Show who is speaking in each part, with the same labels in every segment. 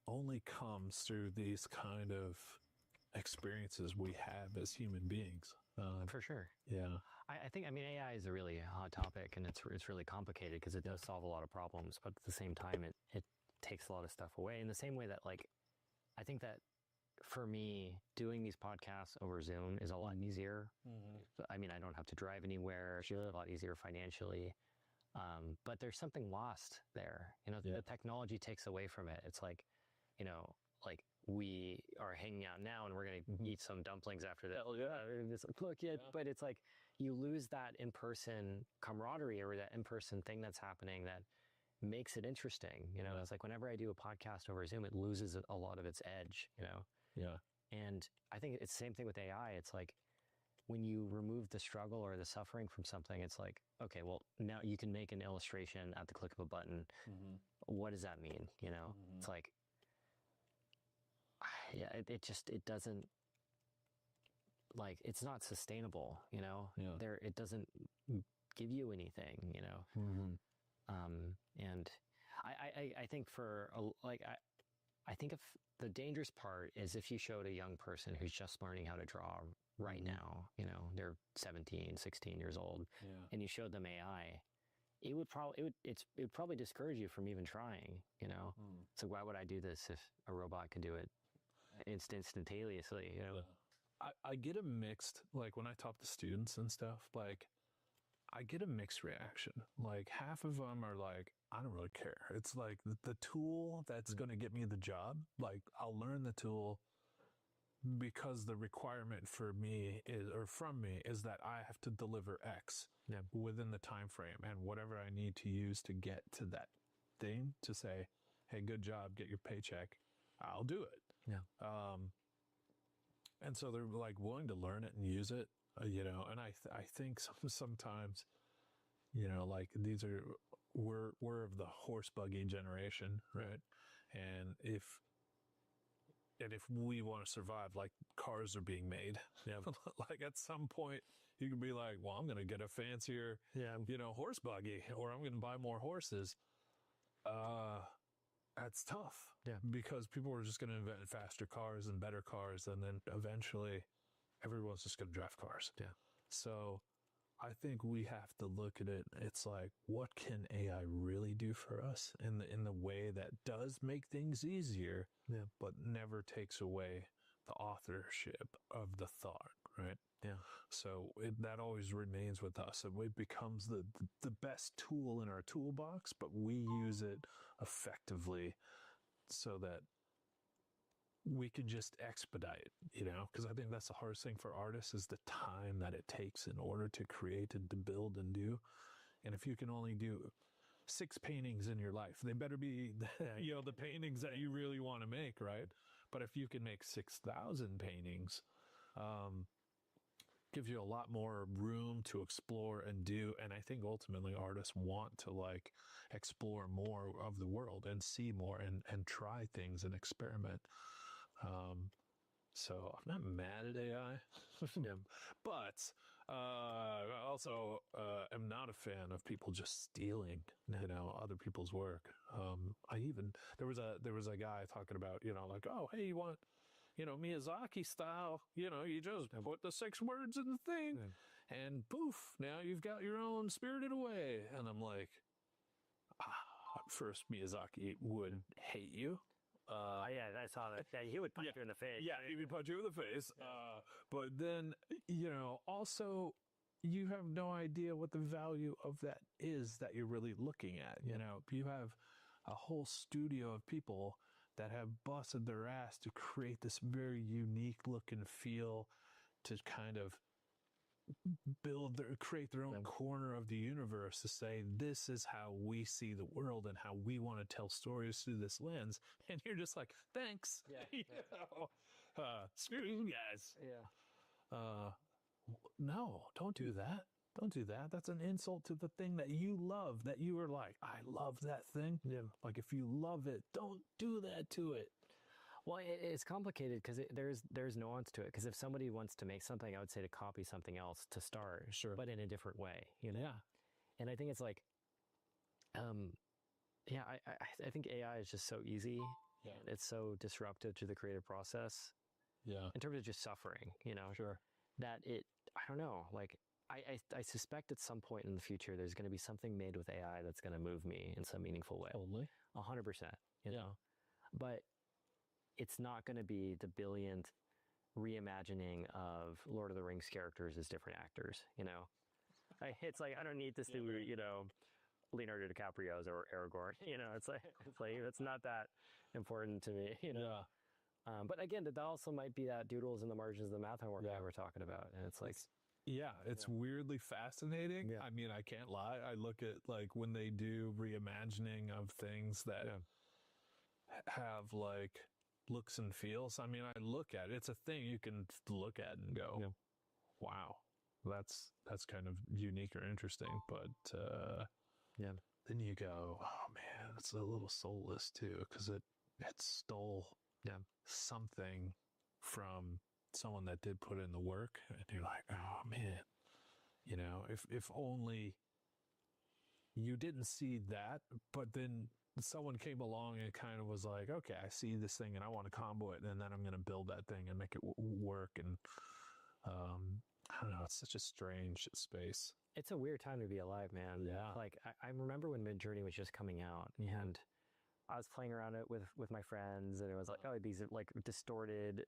Speaker 1: only comes through these kind of experiences we have as human beings.
Speaker 2: For sure.
Speaker 1: Yeah.
Speaker 2: I think, I mean, AI is a really hot topic, and it's really complicated because it does solve a lot of problems, but at the same time, it takes a lot of stuff away in the same way that, like, I think that for me, doing these podcasts over Zoom is a lot easier. I mean, I don't have to drive anywhere. It's a lot easier financially. But there's something lost there. You know, the technology takes away from it. It's like, you know, like we are hanging out now and we're going to eat some dumplings after that. But it's like you lose that in-person camaraderie or that in-person thing that's happening that makes it interesting. You know, it's like whenever I do a podcast over Zoom, it loses a lot of its edge, you know?
Speaker 1: Yeah.
Speaker 2: And I think it's the same thing with AI. It's like when you remove the struggle or the suffering from something, it's like, okay, well, now you can make an illustration at the click of a button. What does that mean? You know, it's like, yeah, it doesn't, like, it's not sustainable, you know, it doesn't give you anything, you know? And I think I think if the dangerous part is if you showed a young person who's just learning how to draw right now, you know, they're 17, 16 years old, and you showed them AI, it would probably discourage you from even trying, you know? So why would I do this if a robot could do it instantaneously, you know?
Speaker 1: I get a mixed, like when I talk to students and stuff, like I get a mixed reaction. Like half of them are like, I don't really care. It's like the tool that's going to get me the job. Like I'll learn the tool because the requirement for me is, or from me, is that I have to deliver X within the time frame, and whatever I need to use to get to that thing to say, hey, good job, get your paycheck, I'll do it. And so they're like willing to learn it and use it, you know. And I think sometimes, you know, like we're of the horse buggy generation, right? And if we want to survive, like cars are being made, like at some point you can be like, well, I'm going to get a fancier, you know, horse buggy, or I'm going to buy more horses. That's tough, because people are just going to invent faster cars and better cars, and then eventually everyone's just going to drive cars. So I think we have to look at it. It's like, what can AI really do for us in the way that does make things easier, but never takes away the authorship of the thought, right? So that always remains with us. It becomes the best tool in our toolbox, but we use it effectively so that we can just expedite, you know, because I think that's the hardest thing for artists is the time that it takes in order to create and to build and do. And if you can only do 6 paintings in your life, they better be, you know, the paintings that you really want to make, right? But if you can make 6,000 paintings, gives you a lot more room to explore and do. And I think ultimately artists want to like explore more of the world and see more and try things and experiment. So I'm not mad at AI, but I also am not a fan of people just stealing, you know, other people's work. There was a guy talking about, you know, like, oh, hey, you want, you know, Miyazaki style, you know, you just put the 6 words in the thing and poof, now you've got your own Spirited Away. And I'm like, first Miyazaki would hate you.
Speaker 2: I saw that. Yeah, he would punch you in the face.
Speaker 1: Yeah, he would punch you in the face. But then, you know, also you have no idea what the value of that is that you're really looking at. You know, you have a whole studio of people that have busted their ass to create this very unique look and feel, to kind of create their own corner of the universe, to say, this is how we see the world and how we want to tell stories through this lens. And you're just like, thanks. You know? Screw you guys. No, don't do that. Don't do that. That's an insult to the thing that you love, that you were like, I love that thing. Like, if you love it, don't do that to it.
Speaker 2: Well, it's complicated because there's nuance to it. Because if somebody wants to make something, I would say to copy something else to start, but in a different way, you know? And I think it's like, I think AI is just so easy
Speaker 1: Yeah.
Speaker 2: And it's so disruptive to the creative process
Speaker 1: Yeah.
Speaker 2: in terms of just suffering,
Speaker 1: Sure.
Speaker 2: that I don't know, like, I suspect at some point in the future, there's going to be something made with AI that's going to move me in some meaningful way.
Speaker 1: Totally.
Speaker 2: 100%, but it's not going to be the billionth reimagining of Lord of the Rings characters as different actors, It's like, I don't need to see, Leonardo DiCaprio's or Aragorn, it's like it's not that important to me,
Speaker 1: Yeah.
Speaker 2: But again, that also might be that doodles in the margins of the math homework that we're talking about. And it's like,
Speaker 1: it's weirdly fascinating.
Speaker 2: Yeah.
Speaker 1: I mean, I can't lie. I look at like when they do reimagining of things that have like looks and feels. I mean, I look at it. It's a thing you can look at and go, wow, that's kind of unique or interesting. But then you go, oh man, it's a little soulless too, because it stole something from someone that did put in the work, and you're like, oh man, if only you didn't see that, but then someone came along and kind of was like, okay, I see this thing and I want to combo it, and then I'm going to build that thing and make it work. And I don't know, it's such a strange space.
Speaker 2: It's a weird time to be alive, man.
Speaker 1: Yeah.
Speaker 2: Like, I remember when Midjourney was just coming out, and I was playing around it with my friends, and it was like, oh, these are like distorted,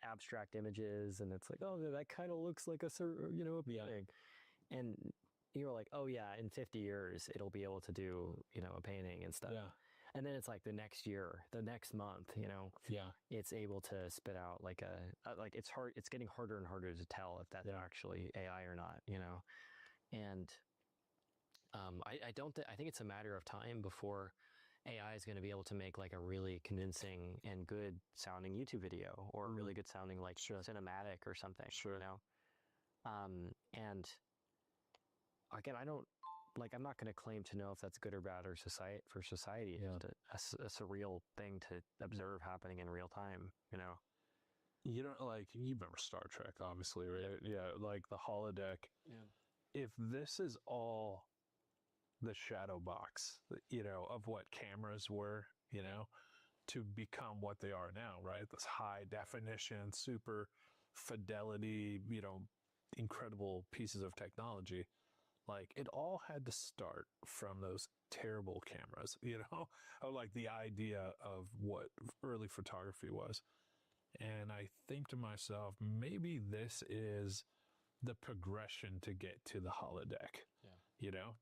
Speaker 2: abstract images, and it's like, oh, that kind of looks like a painting. And you were like, oh yeah, in 50 years it'll be able to do, a painting and stuff.
Speaker 1: Yeah.
Speaker 2: And then it's like the next year, the next month, it's able to spit out like it's hard. It's getting harder and harder to tell if that's actually AI or not, And I think it's a matter of time before AI is going to be able to make like a really convincing and good sounding YouTube video, or a really good sounding like cinematic or something.
Speaker 1: Sure.
Speaker 2: And again, I'm not going to claim to know if that's good or bad or for society. It's a surreal thing to observe happening in real time,
Speaker 1: Like, you remember Star Trek, obviously, right? Yeah, like the holodeck.
Speaker 2: Yeah.
Speaker 1: If this is all the shadow box, of what cameras were, to become what they are now, right? This high definition, super fidelity, incredible pieces of technology. Like, it all had to start from those terrible cameras, of like the idea of what early photography was. And I think to myself, maybe this is the progression to get to the holodeck.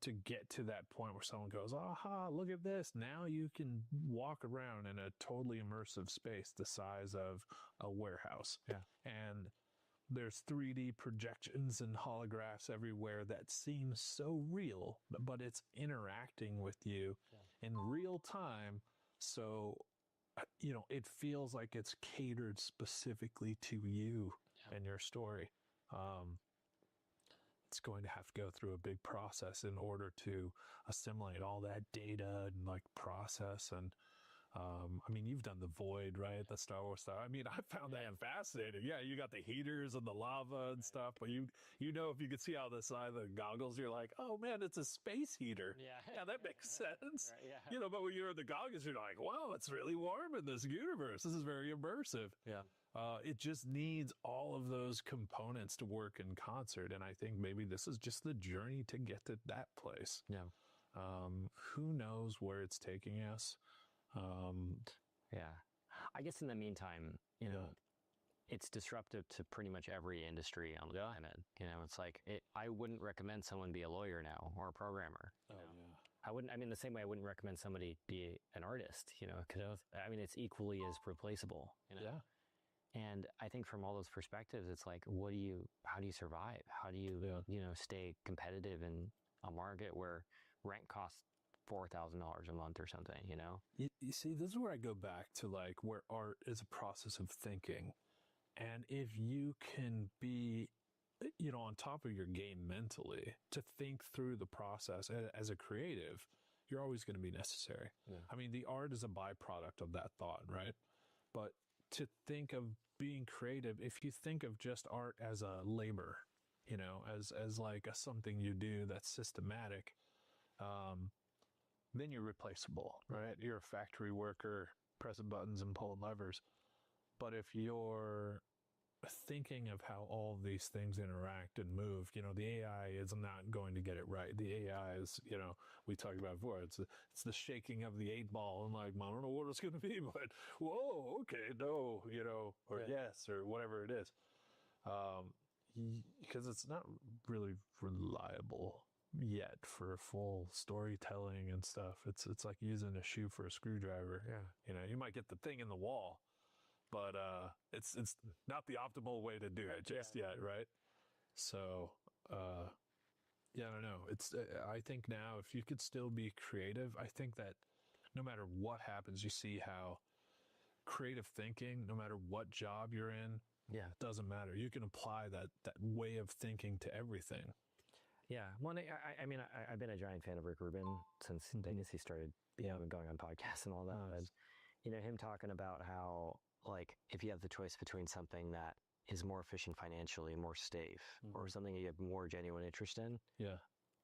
Speaker 1: To get to that point where someone goes, aha, look at this. Now you can walk around in a totally immersive space the size of a warehouse.
Speaker 2: Yeah.
Speaker 1: And there's 3D projections and holographs everywhere that seem so real, but it's interacting with you in real time. So, it feels like it's catered specifically to you and your story. It's going to have to go through a big process in order to assimilate all that data and like process. And I mean, you've done the Void, right? The Star Wars stuff. I mean, I found that fascinating. Yeah, you got the heaters and the lava and stuff, but if you could see out the side of the goggles, you're like, oh man, it's a space heater. Yeah, that makes sense.
Speaker 2: Right, yeah.
Speaker 1: But when you're in the goggles, you're like, wow, it's really warm in this universe. This is very immersive.
Speaker 2: Yeah.
Speaker 1: It just needs all of those components to work in concert. And I think maybe this is just the journey to get to that place.
Speaker 2: Yeah.
Speaker 1: Who knows where it's taking us?
Speaker 2: Yeah. I guess in the meantime, it's disruptive to pretty much every industry on the planet. It's like, I wouldn't recommend someone be a lawyer now or a programmer. I wouldn't, the same way I wouldn't recommend somebody be an artist, because it's equally as replaceable,
Speaker 1: Yeah.
Speaker 2: And I think from all those perspectives, it's like, how do you survive? How do you, stay competitive in a market where rent costs $4,000 a month or something,
Speaker 1: You see, this is where I go back to like where art is a process of thinking. And if you can be, on top of your game mentally to think through the process as a creative, you're always going to be necessary.
Speaker 2: Yeah.
Speaker 1: I mean, the art is a byproduct of that thought, right? But to think of being creative, if you think of just art as a labor, as like something you do that's systematic, then you're replaceable, right? You're a factory worker. pressing buttons and pulling levers. But if you're thinking of how all these things interact and move, the AI is not going to get it right. The AI is, we talked about before, it's the shaking of the 8-ball, and like, I don't know what it's going to be, but whoa, okay, no, or yes, or whatever it is. Because it's not really reliable yet for full storytelling and stuff. It's like using a shoe for a screwdriver.
Speaker 2: Yeah.
Speaker 1: You might get the thing in the wall, but it's not the optimal way to do it just yet, right? So I don't know. I think now, if you could still be creative, I think that no matter what happens, you see how creative thinking, no matter what job you're in, doesn't matter. You can apply that way of thinking to everything.
Speaker 2: Yeah. Well, I mean, I've been a giant fan of Rick Rubin since he started going on podcasts and all that.
Speaker 1: Nice.
Speaker 2: And, him talking about how, like, if you have the choice between something that is more efficient financially, more safe, or something you have more genuine interest in,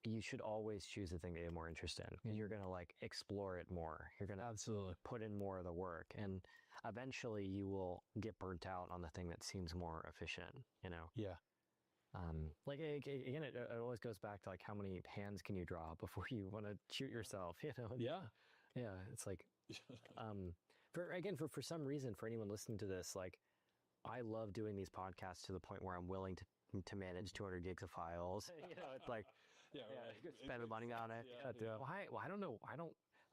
Speaker 2: you should always choose the thing that you have more interest in. Because you're going to, like, explore it more. You're going to
Speaker 1: absolutely
Speaker 2: put in more of the work. And eventually you will get burnt out on the thing that seems more efficient,
Speaker 1: Yeah.
Speaker 2: Like, again, it always goes back to, like, how many hands can you draw before you want to shoot yourself,
Speaker 1: Yeah.
Speaker 2: Yeah. It's like, for some reason, for anyone listening to this, like, I love doing these podcasts to the point where I'm willing to manage 200 gigs of files. It's like, spend money on it. Why? Well, I don't know.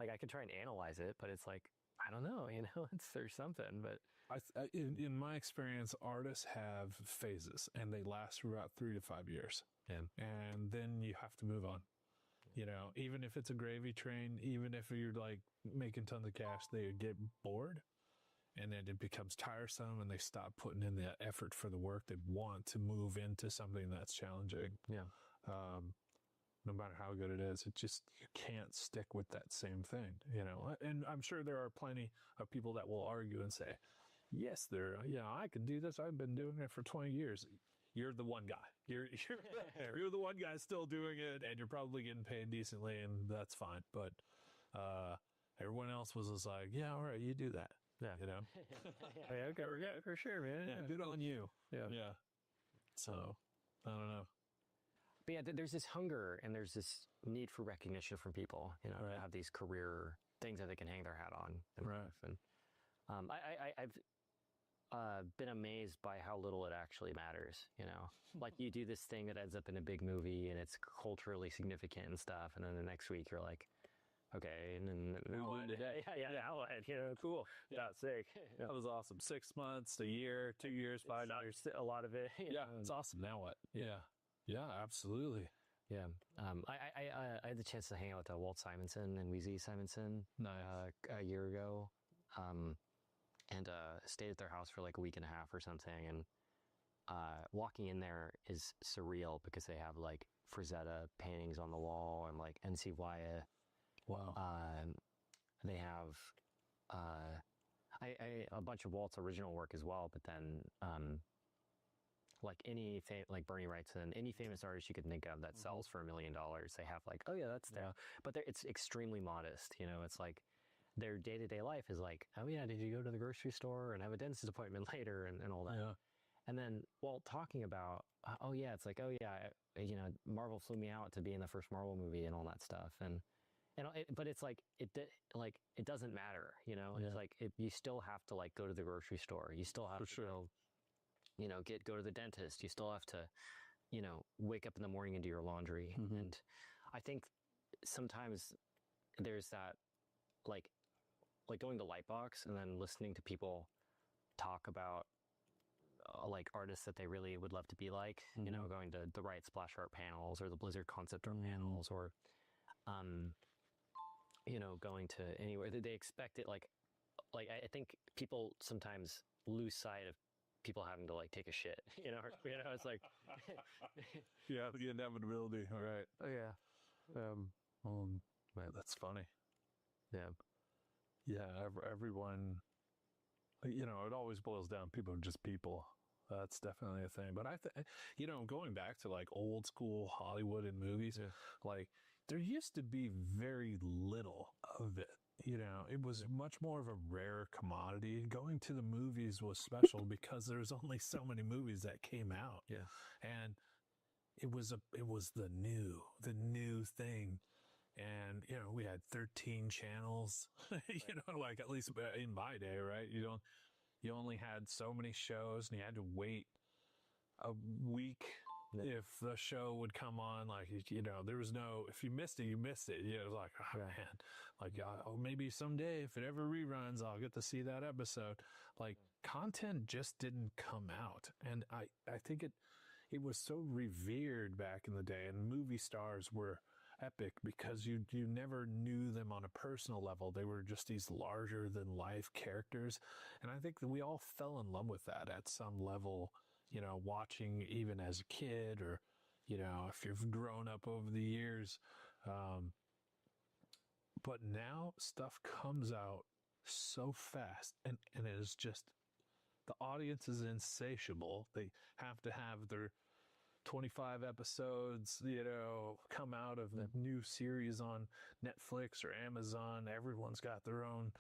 Speaker 2: I could try and analyze it, but it's like, I don't know, there's something, but
Speaker 1: in my experience, artists have phases and they last for about 3 to 5 years. And then you have to move on. Even if it's a gravy train, even if you're like making tons of cash, they get bored and then it becomes tiresome and they stop putting in the effort for the work. They want to move into something that's challenging. No matter how good it is, you can't stick with that same thing, and I'm sure there are plenty of people that will argue and say, yes, I can do this. I've been doing it for 20 years. You're the one guy. You're the one guy still doing it, and you're probably getting paid decently, and that's fine. But everyone else was just like, yeah, all right, you do that.
Speaker 2: Okay, for sure, man.
Speaker 1: Good on you.
Speaker 2: Yeah.
Speaker 1: So I don't know.
Speaker 2: But yeah, there's this hunger and there's this need for recognition from people, to have these career things that they can hang their hat on. And I've been amazed by how little it actually matters, Like, you do this thing that ends up in a big movie and it's culturally significant and stuff, and then the next week you're like, okay, and then now what? Now what? Cool. Yeah, sick.
Speaker 1: That was awesome. 6 months, a year, 2 years, 5 years.
Speaker 2: A lot of it.
Speaker 1: It's awesome. Now what? Yeah, absolutely.
Speaker 2: Yeah. I had the chance to hang out with Walt Simonson and Weezy Simonson a year ago, and stayed at their house for like a week and a half or something. And walking in there is surreal because they have like Frazetta paintings on the wall and like NC Wyeth.
Speaker 1: Wow.
Speaker 2: They have a bunch of Walt's original work as well, but then like like Bernie Wrightson, any famous artist you could think of that sells for $1 million, they have like, oh yeah, that's there. But it's extremely modest. It's like their day-to-day life is like, oh yeah, did you go to the grocery store and have a dentist appointment later and all that. Yeah. And then Walt talking about, oh yeah, it's like, oh yeah, Marvel flew me out to be in the first Marvel movie and all that stuff. But it's like, it doesn't matter, It's like, you still have to like go to the grocery store. You still have to go, go to the dentist. You still have to, wake up in the morning and do your laundry. And I think sometimes there's that, like going to Lightbox and then listening to people talk about like artists that they really would love to be like, going to the Riot Splash Art panels or the Blizzard concept art panels, or, going to anywhere that they expect it. Like I think people sometimes lose sight of people having to like take a shit, it's like,
Speaker 1: yeah, the inevitability. All right.
Speaker 2: Oh yeah.
Speaker 1: Man, that's funny.
Speaker 2: Yeah.
Speaker 1: Everyone, it always boils down. People are just people. That's definitely a thing. But I think, going back to like old school Hollywood and movies, like there used to be very little of it. it was much more of a rare commodity. Going to the movies was special because there's only so many movies that came out.
Speaker 2: Yeah.
Speaker 1: And it was the new thing. And, we had 13 channels, like at least in my day, right? You only had so many shows and you had to wait a week if the show would come on. Like, there was no, if you missed it, you missed it. It was like, oh man, like, maybe someday if it ever reruns, I'll get to see that episode. Like, content just didn't come out. And I think it was so revered back in the day, and movie stars were epic because you never knew them on a personal level. They were just these larger than life characters. And I think that we all fell in love with that at some level, watching even as a kid, or, if you've grown up over the years. But now stuff comes out so fast, and it is just, the audience is insatiable. They have to have their 25 episodes, come out of the new series on Netflix or Amazon. Everyone's got their own,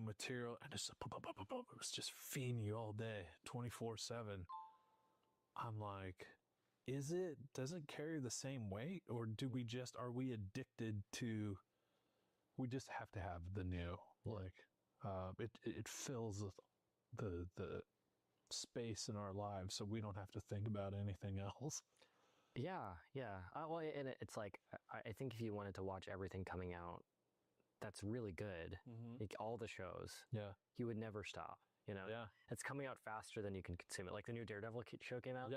Speaker 1: material, and it's just feeding you all day, 24/7. I'm like, does it carry the same weight, or are we addicted to, we just have to have the new, like, it fills the space in our lives, so we don't have to think about anything else.
Speaker 2: Yeah. Well, and it's like, I think if you wanted to watch everything coming out, that's really good. Like all the shows, you would never stop. It's coming out faster than you can consume it. Like the new Daredevil show came out.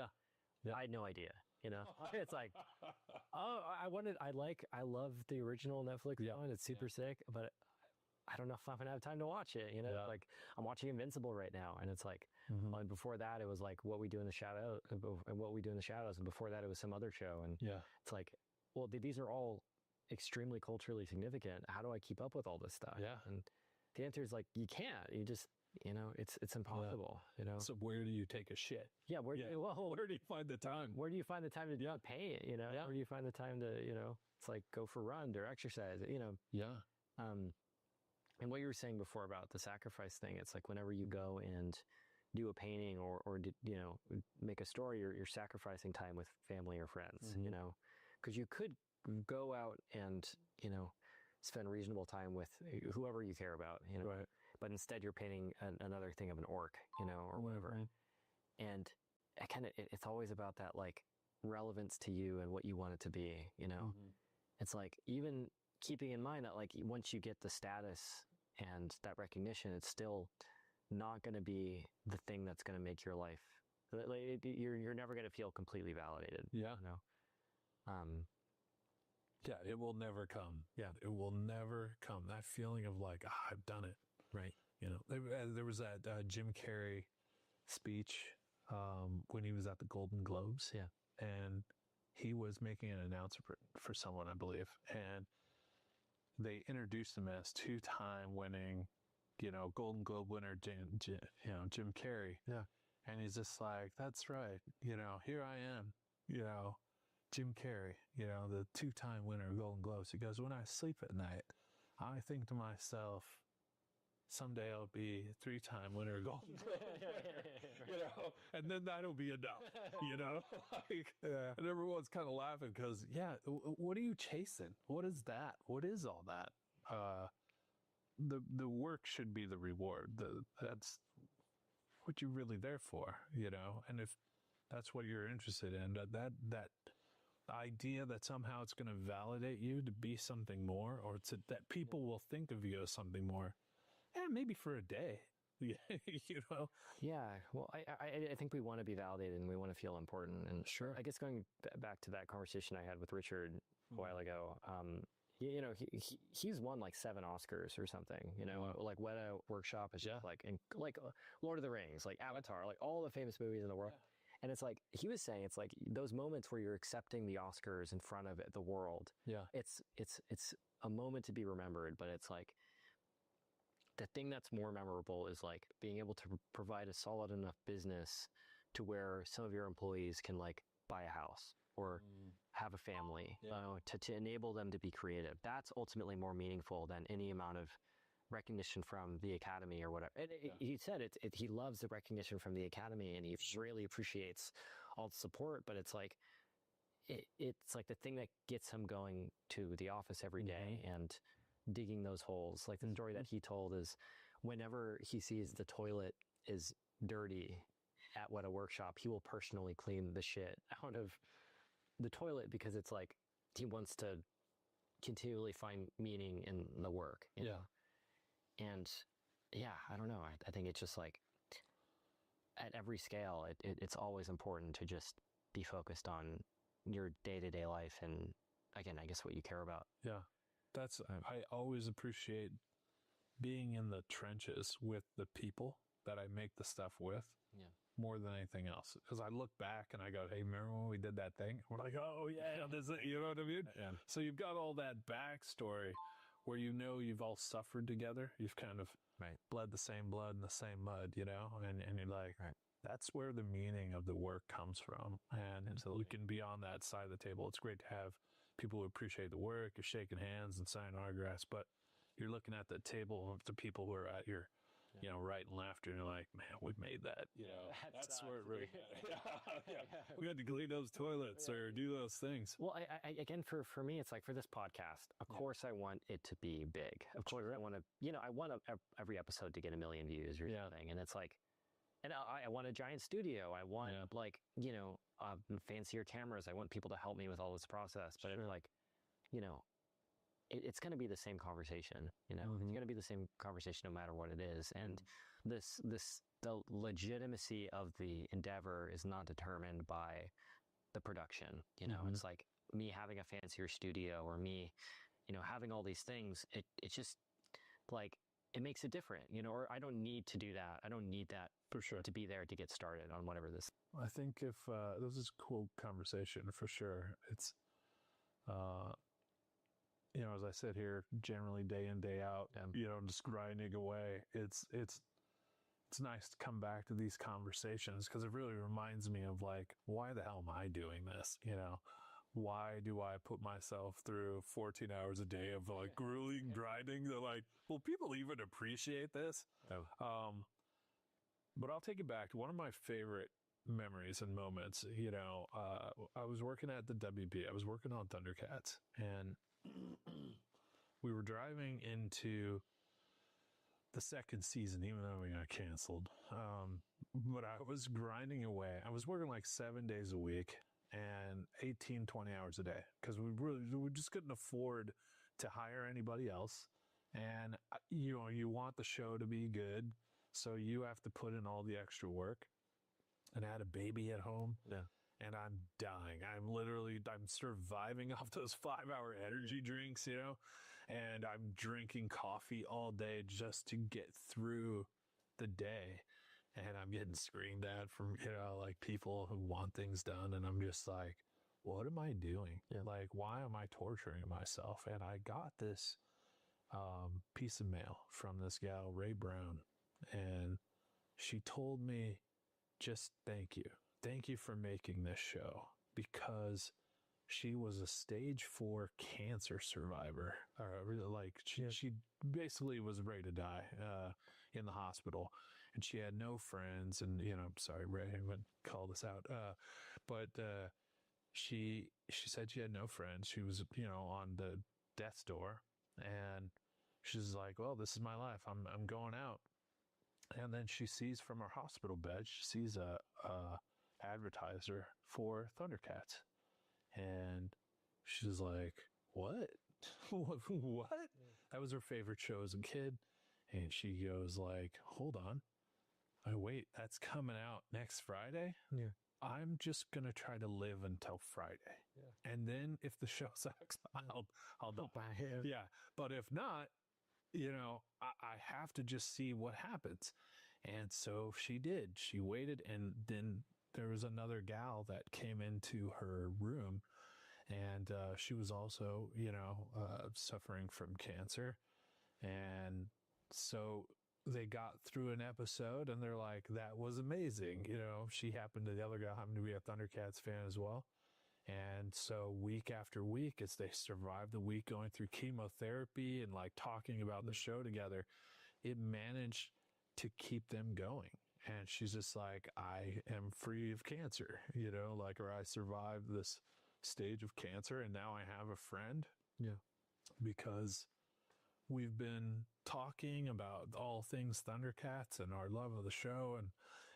Speaker 2: I had no idea. It's like, oh, I love the original Netflix one. It's super sick, but I don't know if I'm gonna have time to watch it. Like I'm watching Invincible right now, and it's like, and before that it was like What We Do in the Shadows, and What We Do in the Shadows, and before that it was some other show, and it's like, well, these are all extremely culturally significant. How do I keep up with all this stuff? And the answer is like, you can't. You just, it's impossible.
Speaker 1: So where do you take a shit?
Speaker 2: Yeah. Where do
Speaker 1: you find the time?
Speaker 2: Where do you find the time to pay it? Where do you find the time to, it's like go for a run or exercise? And what you were saying before about the sacrifice thing, it's like whenever you go and do a painting or make a story, you're sacrificing time with family or friends, because you could go out and, spend reasonable time with whoever you care about,
Speaker 1: Right.
Speaker 2: But instead you're painting another thing of an orc, or whatever. Right. And it's always about that, like, relevance to you and what you want it to be, It's like, even keeping in mind that, like, once you get the status and that recognition, it's still not going to be the thing that's going to make your life. Like, you're never going to feel completely validated.
Speaker 1: Yeah. It will never come. It will never come. That feeling of like, I've done it.
Speaker 2: Right.
Speaker 1: There was that Jim Carrey speech when he was at the Golden Globes.
Speaker 2: Yeah.
Speaker 1: And he was making an announcement for someone, I believe. And they introduced him as two-time winning, Golden Globe winner, Jim Carrey.
Speaker 2: Yeah.
Speaker 1: And he's just like, that's right. Here I am, Jim Carrey, the two-time winner of Golden Globes. He goes, when I sleep at night, I think to myself, someday I'll be a three-time winner of Golden Globe, and then that'll be enough, and everyone's kind of laughing because, what are you chasing? What is that? What is all that? The work should be the reward. That's what you're really there for, and if that's what you're interested in, that idea that somehow it's going to validate you to be something more, or that people will think of you as something more. Maybe for a day,
Speaker 2: Yeah. Well, I think we want to be validated and we want to feel important. And
Speaker 1: sure.
Speaker 2: I guess going back to that conversation I had with Richard a while ago, he's won like 7 Oscars or something. Like Weta Workshop is just like Lord of the Rings, like Avatar, like all the famous movies in the world. And it's like, he was saying, it's like those moments where you're accepting the Oscars in front of the world.
Speaker 1: Yeah.
Speaker 2: It's a moment to be remembered, but it's like, the thing that's more memorable is like being able to provide a solid enough business to where some of your employees can like buy a house or have a family, to enable them to be creative. That's ultimately more meaningful than any amount of recognition from the academy or whatever. He said he loves the recognition from the academy, and he really appreciates all the support, but it's like, it's like the thing that gets him going to the office every day and digging those holes. Like the story that he told is, whenever he sees the toilet is dirty at a workshop, he will personally clean the shit out of the toilet, because it's like he wants to continually find meaning in the work. You know? And I don't know. I think it's just like, at every scale, it's always important to just be focused on your day-to-day life, and again, I guess what you care about.
Speaker 1: I always appreciate being in the trenches with the people that I make the stuff with, more than anything else, because I look back and I go, hey, remember when we did that thing? We're like, oh yeah, this is, you know what I mean? So you've got all that backstory where you've all suffered together, you've kind of bled the same blood in the same mud, and you're like, that's where the meaning of the work comes from. And so we can be on that side of the table. It's great to have people who appreciate the work. You're shaking hands and signing autographs, but you're looking at the table of the people who are at your, right and left, and you're like, man, we made that. That's where it really we had to clean those toilets or do those things.
Speaker 2: Well, I again, for me, it's like, for this podcast, of course I want it to be big. Of course I want to, I want every episode to get 1 million views or something. And it's like, and I want a giant studio. I want fancier cameras. I want people to help me with all this process. But it's like, it's going to be the same conversation. It's going to be the same conversation no matter what it is. And the legitimacy of the endeavor is not determined by the production. It's like me having a fancier studio, or me, having all these things. It's just like, it makes it different, or I don't need to do that. I don't need that
Speaker 1: for sure
Speaker 2: to be there to get started on whatever this.
Speaker 1: I think if this is a cool conversation for sure. It's, as I sit here generally day in, day out, just grinding away, it's nice to come back to these conversations, because it really reminds me of like, why the hell am I doing this? Why do I put myself through 14 hours a day of like grueling grinding? They're like, will people even appreciate this? But I'll take it back to one of my favorite memories and moments. I was working at the WB. I was working on Thundercats, and we were driving into the second season, even though we got canceled. But I was grinding away. I was working like 7 days a week and 18, 20 hours a day, because we just couldn't afford to hire anybody else. And you want the show to be good, so you have to put in all the extra work. And I had a baby at home. And I'm dying. I'm surviving off those 5-hour energy drinks, and I'm drinking coffee all day just to get through the day. And I'm getting screamed at from, like, people who want things done. And I'm just like, what am I doing? Like, why am I torturing myself? And I got this piece of mail from this gal, Ray Brown. And she told me, just thank you. Thank you for making this show, because she was a stage 4 cancer survivor. She basically was ready to die in the hospital, and she had no friends. And sorry, Ray, I wouldn't call this out, but she said she had no friends. She was on the death's door, and she's like, well, this is my life. I'm going out. And then she sees from her hospital bed, she sees a advertiser for Thundercats, and she's like, what? What? That was her favorite show as a kid. And she goes like, hold on, wait, that's coming out next Friday? I'm just gonna try to live until Friday, and then if the show sucks, I'll buy him. But if not, I have to just see what happens. And so she did. She waited, and then there was another gal that came into her room, and she was also, suffering from cancer. And so they got through an episode and they're like, that was amazing. You know, she happened to, the other guy happened to be a Thundercats fan as well. And so week after week, as they survived the week going through chemotherapy and like talking about the show together, it managed to keep them going. And she's just like, I am free of cancer, you know, like, or I survived this stage of cancer and now I have a friend.
Speaker 3: Yeah.
Speaker 1: Because we've been talking about all things Thundercats and our love of the show. And,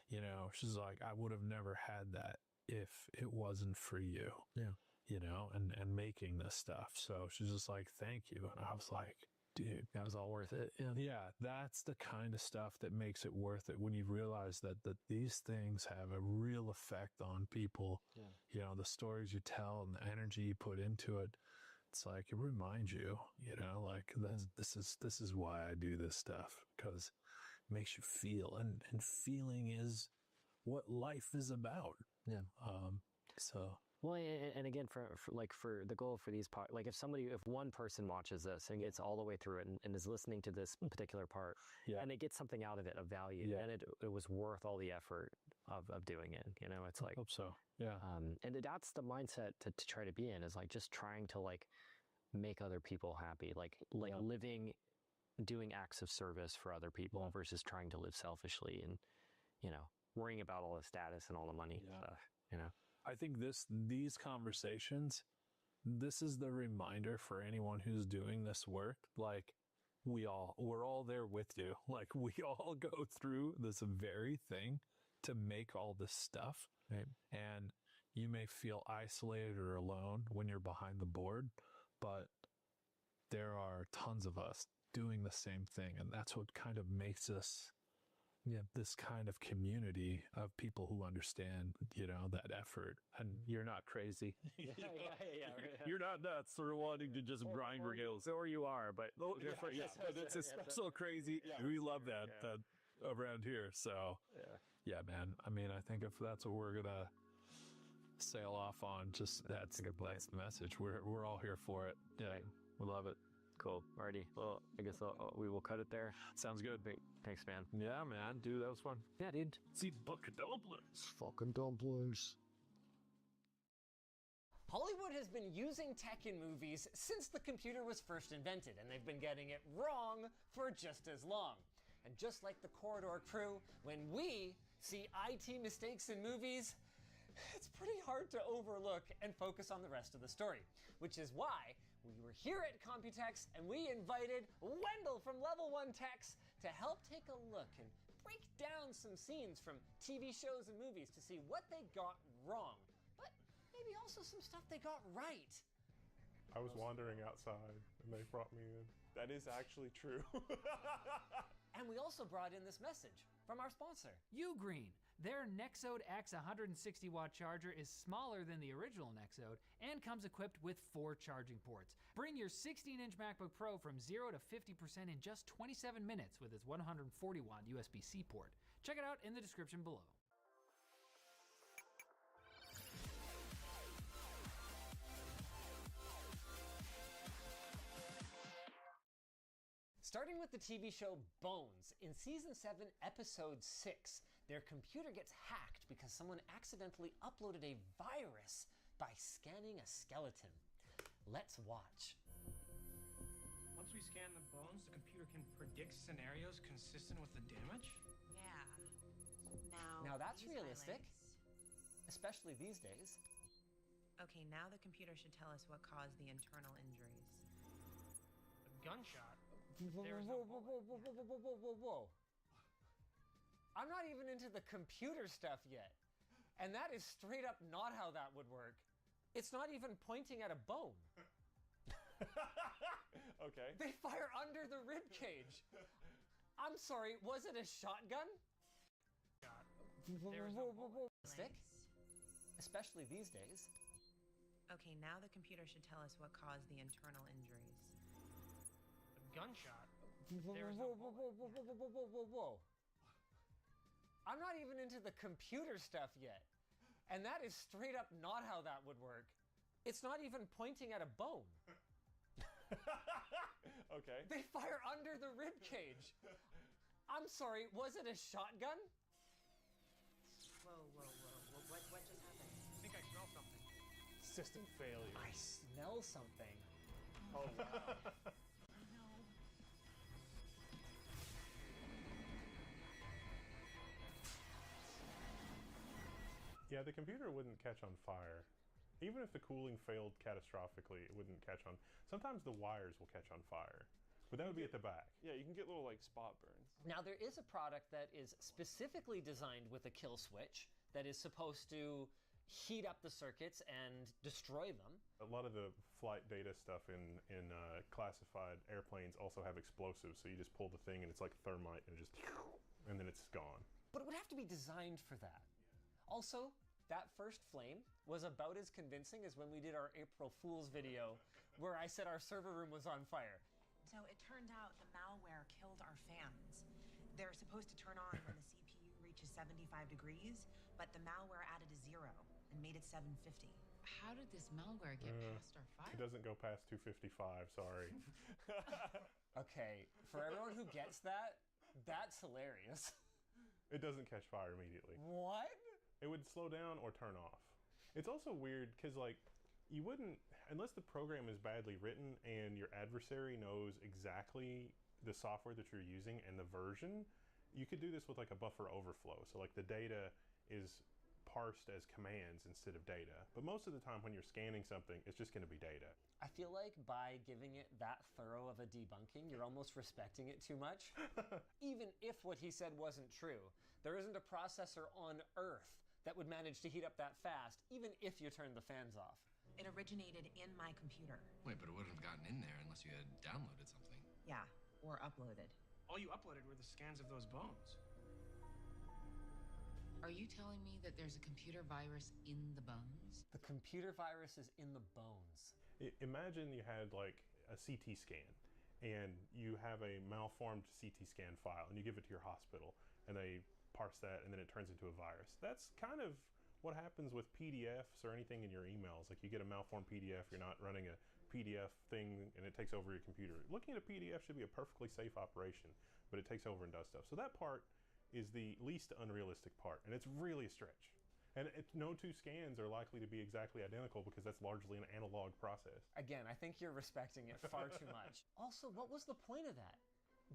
Speaker 1: you know, she's like, I would have never had that if it wasn't for you.
Speaker 3: Yeah.
Speaker 1: You know, and making this stuff. So she's just like, thank you. And I was like, dude,
Speaker 3: That was all worth it. Yeah.
Speaker 1: yeah, that's the kind of stuff that makes it worth it when you realize that these things have a real effect on people.
Speaker 3: Yeah.
Speaker 1: You know, the stories you tell and the energy you put into it. It's like, it reminds you, you know, like this is why I do this stuff, because it makes you feel, and feeling is what life is about.
Speaker 3: Yeah.
Speaker 1: So.
Speaker 2: Well, and again, for the goal for these part, like if one person watches this and gets all the way through it and is listening to this particular part,
Speaker 1: Yeah.
Speaker 2: and it gets something out of it of value,
Speaker 1: Yeah.
Speaker 2: and it was worth all the effort of doing it. You know, it's
Speaker 1: I
Speaker 2: like,
Speaker 1: hope so. Yeah.
Speaker 2: and that's the mindset to try to be in, is like just trying to like make other people happy, like
Speaker 1: Yeah.
Speaker 2: living, doing acts of service for other people
Speaker 1: Yeah.
Speaker 2: versus trying to live selfishly and, you know, worrying about all the status and all the money
Speaker 1: Yeah.
Speaker 2: stuff, you know.
Speaker 1: I think these conversations, this is the reminder for anyone who's doing this work. Like, we're all there with you. Like, we all go through this very thing to make all this stuff.
Speaker 3: Right.
Speaker 1: And you may feel isolated or alone when you're behind the board, but there are tons of us doing the same thing. And that's what kind of makes us this kind of community of people who understand, you know, that effort. And you're not crazy.
Speaker 2: Yeah.
Speaker 1: You're not nuts for wanting to just grind regales.
Speaker 2: Or you are, but
Speaker 1: But it's so crazy. We love that around here. So yeah, man. I mean, I think if that's what we're gonna sail off on, just that's the message. We're all here for it. Yeah,
Speaker 2: Right.
Speaker 1: we love it.
Speaker 2: Cool. Alrighty. Well, I guess we will cut it there.
Speaker 1: Sounds good.
Speaker 2: Thanks, man.
Speaker 1: Yeah, man. Dude, that was fun.
Speaker 2: Yeah, dude.
Speaker 1: See, bucket dumplings.
Speaker 3: Fucking dumplings.
Speaker 4: Hollywood has been using tech in movies since the computer was first invented, and they've been getting it wrong for just as long. And just like the Corridor Crew, when we see IT mistakes in movies, it's pretty hard to overlook and focus on the rest of the story. Which is why we were here at Computex and we invited Wendell from Level 1 Techs to help take a look and break down some scenes from TV shows and movies to see what they got wrong, but maybe also some stuff they got right.
Speaker 5: I was wandering outside and they brought me in. That is actually true.
Speaker 4: And we also brought in this message from our sponsor.
Speaker 6: Ugreen. Their Nexode X 160-watt charger is smaller than the original Nexode and comes equipped with 4 charging ports. Bring your 16-inch MacBook Pro from 0 to 50% in just 27 minutes with its 140-watt USB-C port. Check it out in the description below.
Speaker 4: Starting with the TV show Bones, in Season 7, Episode 6, their computer gets hacked because someone accidentally uploaded a virus by scanning a skeleton. Let's watch.
Speaker 7: Once we scan the bones, the computer can predict scenarios consistent with the damage?
Speaker 8: Yeah.
Speaker 4: Now that's
Speaker 8: these
Speaker 4: realistic,
Speaker 8: highlights.
Speaker 4: especially these days.
Speaker 8: Okay, now the computer should tell us what caused the internal injuries.
Speaker 7: A gunshot?
Speaker 4: Whoa,
Speaker 7: There was
Speaker 4: whoa,
Speaker 7: no
Speaker 4: whoa, whoa, whoa, whoa, whoa, whoa, whoa. I'm not even into the computer stuff yet. And that is straight up not how that would work. It's not even pointing at a bone.
Speaker 5: Okay.
Speaker 4: They fire under the rib cage. I'm sorry, was it a shotgun?
Speaker 7: There was no
Speaker 4: Stick?
Speaker 8: Highlights.
Speaker 4: Especially these days.
Speaker 8: Okay, now the computer should tell us what caused the internal injuries.
Speaker 7: A gunshot?
Speaker 4: Whoa,
Speaker 7: There was
Speaker 4: whoa,
Speaker 7: no
Speaker 4: whoa, whoa, whoa, whoa, whoa, whoa, whoa, whoa. I'm not even into the computer stuff yet. And that is straight up not how that would work. It's not even pointing at a bone.
Speaker 5: Okay.
Speaker 4: They fire under the rib cage. I'm sorry, was it a shotgun?
Speaker 8: Whoa, whoa, whoa. What just happened?
Speaker 7: I think I smell something.
Speaker 5: System failure.
Speaker 4: I smell something.
Speaker 5: Oh, wow. Yeah, the computer wouldn't catch on fire. Even if the cooling failed catastrophically, it wouldn't catch on. Sometimes the wires will catch on fire, but that would be at the back.
Speaker 9: Yeah, you can get little like spot burns.
Speaker 4: Now, there is a product that is specifically designed with a kill switch that is supposed to heat up the circuits and destroy them.
Speaker 5: A lot of the flight data stuff in classified airplanes also have explosives, so you just pull the thing and it's like thermite and and then it's gone.
Speaker 4: But it would have to be designed for that. Also, that first flame was about as convincing as when we did our April Fool's video where I said our server room was on fire.
Speaker 8: So it turned out the malware killed our fans. They're supposed to turn on when the CPU reaches 75 degrees, but the malware added a 0 and made it 750.
Speaker 10: How did this malware get past our fire?
Speaker 5: It doesn't go past 255, sorry.
Speaker 4: Okay, for everyone who gets that, that's hilarious.
Speaker 5: It doesn't catch fire immediately.
Speaker 4: What?
Speaker 5: It would slow down or turn off. It's also weird because, like, you wouldn't, unless the program is badly written and your adversary knows exactly the software that you're using and the version, you could do this with like a buffer overflow. So like the data is parsed as commands instead of data. But most of the time when you're scanning something, it's just going to be data.
Speaker 4: I feel like by giving it that thorough of a debunking, you're almost respecting it too much. Even if what he said wasn't true, there isn't a processor on Earth that would manage to heat up that fast, even if you turned the fans off.
Speaker 8: It originated in my computer.
Speaker 11: Wait, but it wouldn't have gotten in there unless you had downloaded something.
Speaker 8: Yeah, or uploaded.
Speaker 7: All you uploaded were the scans of those bones.
Speaker 10: Are you telling me that there's a computer virus in the bones?
Speaker 4: The computer virus is in the bones.
Speaker 5: Imagine you had like a CT scan and you have a malformed CT scan file and you give it to your hospital and they parse that and then it turns into a virus. That's kind of what happens with PDFs or anything in your emails. Like you get a malformed PDF, you're not running a PDF thing and it takes over your computer. Looking at a PDF should be a perfectly safe operation, but it takes over and does stuff. So that part is the least unrealistic part, and it's really a stretch. And no two scans are likely to be exactly identical because that's largely an analog process.
Speaker 4: Again, I think you're respecting it far too much. Also, what was the point of that?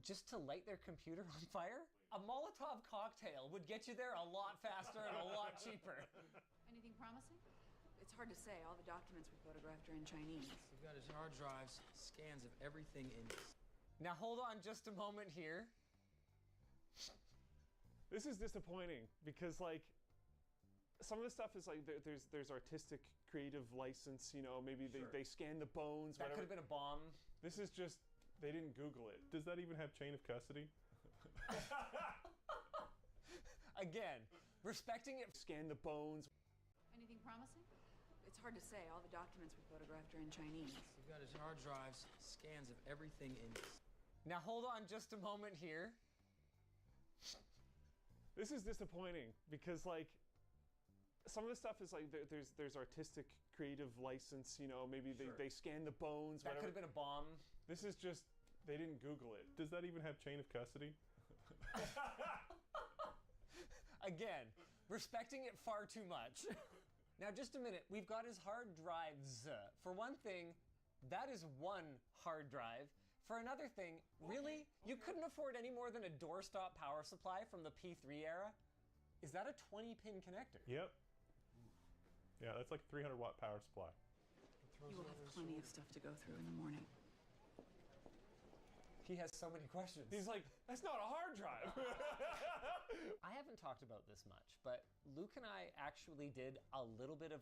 Speaker 4: Just to light their computer on fire? A Molotov cocktail would get you there a lot faster and a lot cheaper.
Speaker 10: Anything promising? It's hard to say. All the documents we photographed are in Chinese.
Speaker 12: We've got his hard drives, scans of everything in.
Speaker 4: Now hold on just a moment here.
Speaker 9: This is disappointing because like some of the stuff is like there's artistic creative license, you know, maybe they scan the bones.
Speaker 4: That could have been a bomb.
Speaker 9: This is just, they didn't Google it.
Speaker 5: Does that even have chain of custody?
Speaker 4: Again, respecting it.
Speaker 9: Scan the bones.
Speaker 10: Anything promising? It's hard to say. All the documents we photographed are in Chinese.
Speaker 12: We've got his hard drives, scans of everything in.
Speaker 4: Now hold on just a moment here.
Speaker 9: This is disappointing because like some of the stuff is like there's artistic creative license, you know, maybe they scan the bones.
Speaker 4: That could have been a bomb.
Speaker 9: This is just, they didn't Google it.
Speaker 5: Does that even have chain of custody?
Speaker 4: Again, respecting it far too much. Now just a minute, we've got his hard drives. For one thing, that is one hard drive. For another thing, really? You couldn't afford any more than a doorstop power supply from the P3 era? Is that a 20-pin connector?
Speaker 5: Yep. Yeah, that's like a 300-watt power supply.
Speaker 10: You will have plenty of stuff to go through in the morning.
Speaker 4: He has so many questions.
Speaker 9: He's like, that's not a hard drive.
Speaker 4: I haven't talked about this much, but Luke and I actually did a little bit of